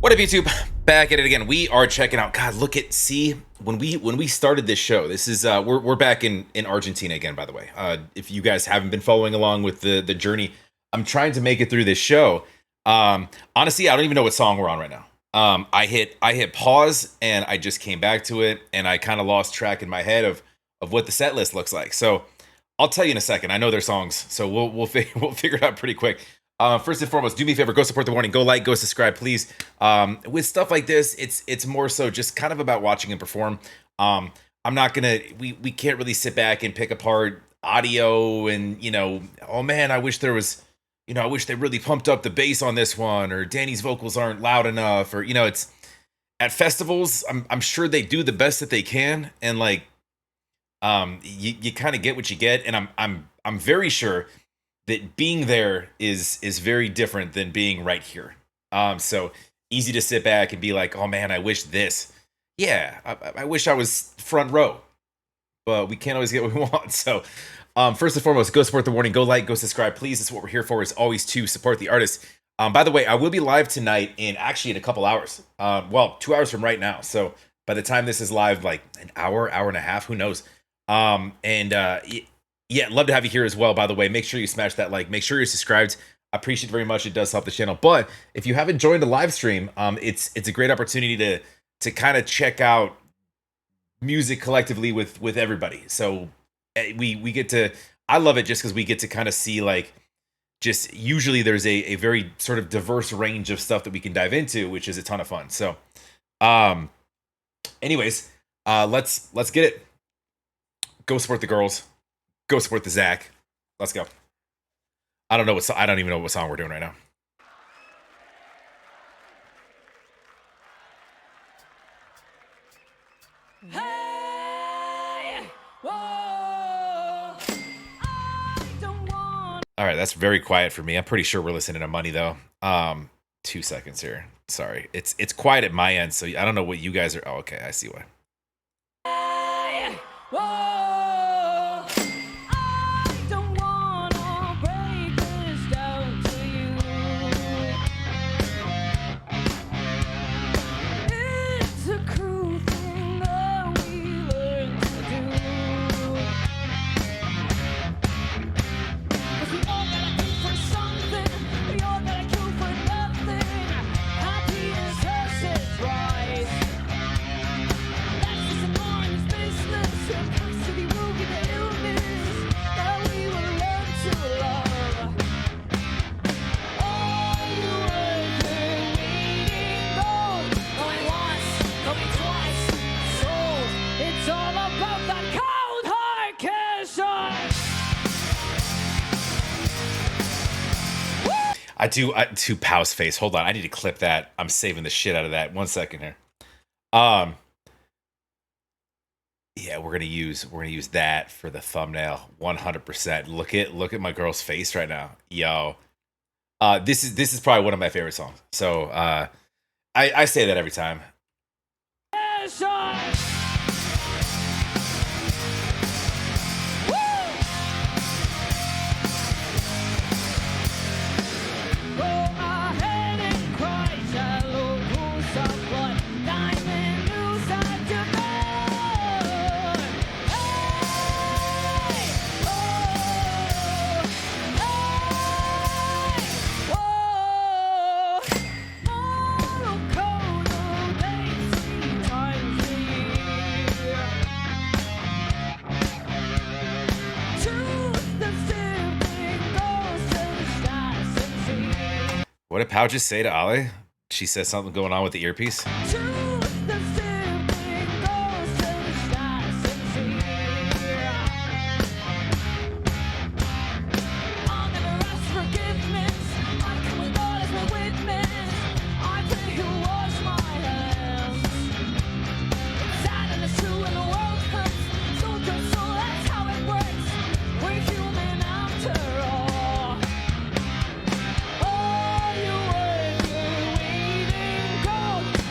What up, YouTube? Back at it again. We are checking out. God, look at when we started this show. This is we're back in Argentina again. By the way, if you guys haven't been following along with the journey, I'm trying to make it through this show. Honestly, I don't even know what song we're on right now. I hit pause and I just came back to it, and I kind of lost track in my head of what the set list looks like. So I'll tell you in a second. I know their songs, so we'll figure it out pretty quick. First and foremost, do me a favor, go support the warning, go like, go subscribe, please. With stuff like this, it's more so just kind of about watching and perform. I'm not gonna, we can't really sit back and pick apart audio and, oh man, I wish there was, I wish they really pumped up the bass on this one, or Danny's vocals aren't loud enough, or, it's at festivals, I'm sure they do the best that they can. And like, you kind of get what you get. And I'm very sure that being there is very different than being right here. So easy to sit back and be like, oh man, I wish this. Yeah, I wish I was front row, but we can't always get what we want. So first and foremost, go support the warning, go like, go subscribe, please. That's what we're here for, is always to support the artist. By the way, I will be live tonight in a couple hours. Well, 2 hours from right now. So by the time this is live, like an hour and a half, who knows? Yeah, love to have you here as well, by the way. Make sure you smash that like. Make sure you're subscribed. I appreciate it very much. It does help the channel. But if you haven't joined the live stream, it's a great opportunity to kind of check out music collectively with everybody. So we get to, I love it just because we get to kind of see, like, just usually there's a very sort of diverse range of stuff that we can dive into, which is a ton of fun. So anyways, let's get it. Go support the girls. Go support the Zach. Let's go. I don't even know what song we're doing right now. Hey, whoa, all right, that's very quiet for me. I'm pretty sure we're listening to Money though. 2 seconds here. Sorry, it's quiet at my end, so I don't know what you guys are. Oh, okay, I see why. Hey, whoa. I do Pow's face. Hold on, I need to clip that. I'm saving the shit out of that. 1 second here. Yeah, we're gonna use that for the thumbnail. 100%. Look at my girl's face right now. Yo, this is probably one of my favorite songs. So I say that every time. What did Pow just say to Ali? She said something going on with the earpiece.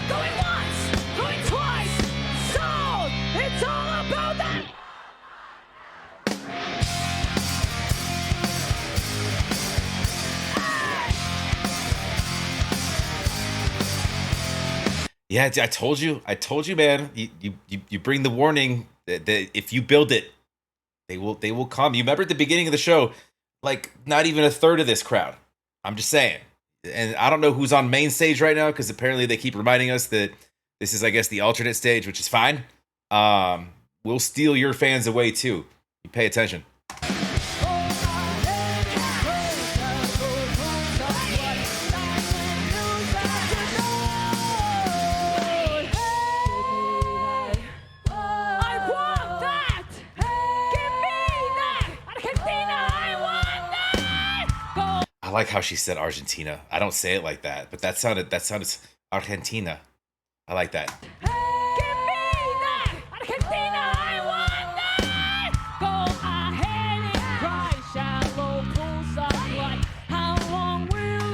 Going Yeah, I told you, man. You bring the warning that if you build it, they will come. You remember at the beginning of the show, like not even a third of this crowd. I'm just saying. And I don't know who's on main stage right now because apparently they keep reminding us that this is, I guess, the alternate stage, which is fine. We'll steal your fans away too. You pay attention. I like how she said Argentina. I don't say it like that, but that sounded Argentina. I like that.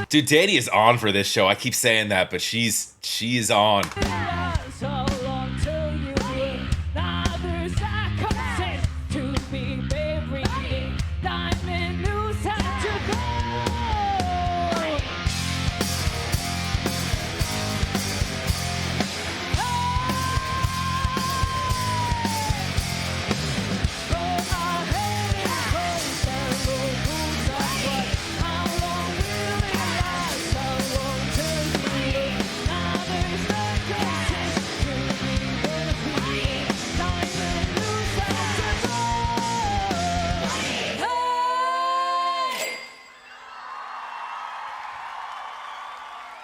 Dude, Danny is on for this show. I keep saying that, but she is on.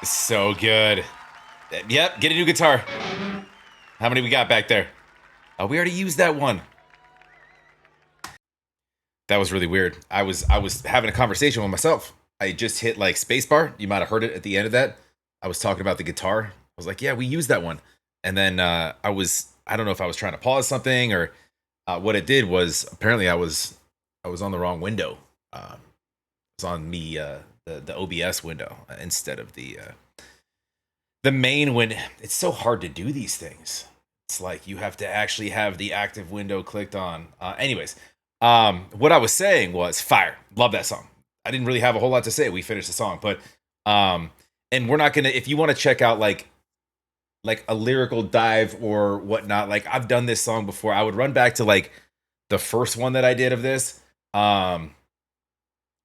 So good. Yep, get a new guitar. How many we got back there? Oh, we already used that one. That was really weird. I was having a conversation with myself. I just hit like spacebar. You might have heard it at the end of that. I was talking about the guitar. I was like, yeah, we used that one. And then I don't know if I was trying to pause something or what it did was apparently I was on the wrong window. It was on me the OBS window instead of the main window. It's so hard to do these things. It's like you have to actually have the active window clicked on. Anyways, what I was saying was fire. Love that song. I didn't really have a whole lot to say. We finished the song, but and we're not gonna. If you want to check out like a lyrical dive or whatnot, like I've done this song before. I would run back to like the first one that I did of this.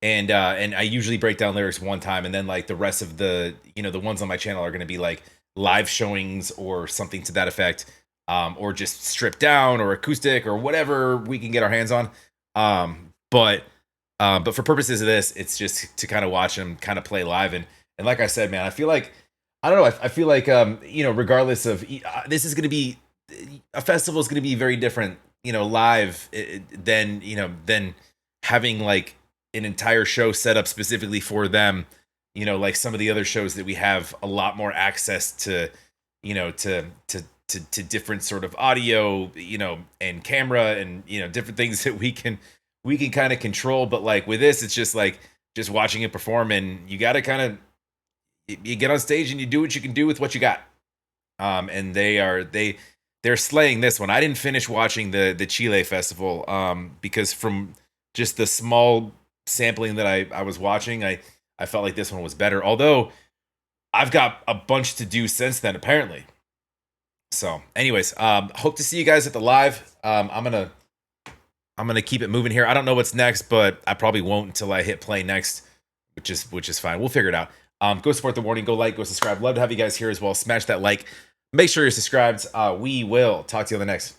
And I usually break down lyrics one time, and then like the rest of the the ones on my channel are going to be like live showings or something to that effect, or just stripped down or acoustic or whatever we can get our hands on. But for purposes of this, it's just to kind of watch them kind of play live, and like I said, man, I feel like I don't know, I feel like regardless of this is going to be a festival is going to be very different, live than having like an entire show set up specifically for them, like some of the other shows that we have a lot more access to, to different sort of audio, and camera and, different things that we can kind of control. But like with this, it's just like just watching it perform, and you got to kind of, you get on stage and you do what you can do with what you got. And they're slaying this one. I didn't finish watching the Chile festival, because from just the small sampling that I was watching, I felt like this one was better, although I've got a bunch to do since then apparently. So anyways, hope to see you guys at the live. I'm gonna keep it moving here. I don't know what's next, but I probably won't until I hit play next, which is fine. We'll figure it out. Go support the warning, go like, go subscribe. Love to have you guys here as well. Smash that like, make sure you're subscribed. We will talk to you on the next.